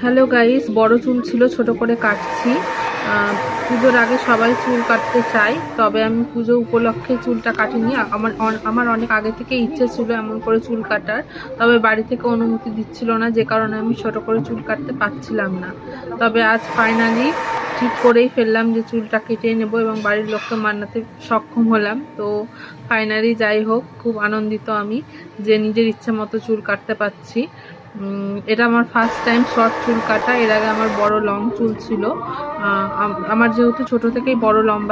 Hello guys, বড় চুল ছিল, ছোট করে কাটছি। পুজোর আগে সবাই চুল কাটতে চায়, তবে আমি পুজো উপলক্ষে চুলটা কাটিনি। আমার অনেক আগে থেকে ইচ্ছে ছিল এমন করে চুল কাটার, তবে বাড়ি থেকে অনুমতি দিচ্ছিল না, যে কারণে আমি ছোট করে চুল কাটতে পারছিলাম না। তবে আজ ফাইনালি ঠিক করেই ফেললাম যে চুলটা কেটে নেব এবং বাড়ির লোককে মানাতে সক্ষম হলাম। তো ফাইনালি যাই হোক, খুব আনন্দিত আমি যে নিজের ইচ্ছে মতো চুল কাটতে পারছি। এটা আমার ফার্স্ট টাইম শর্ট চুল কাটা। এর আগে আমার বড় লং চুল ছিল। আমার যেহেতু ছোট থেকেই বড় লম্বা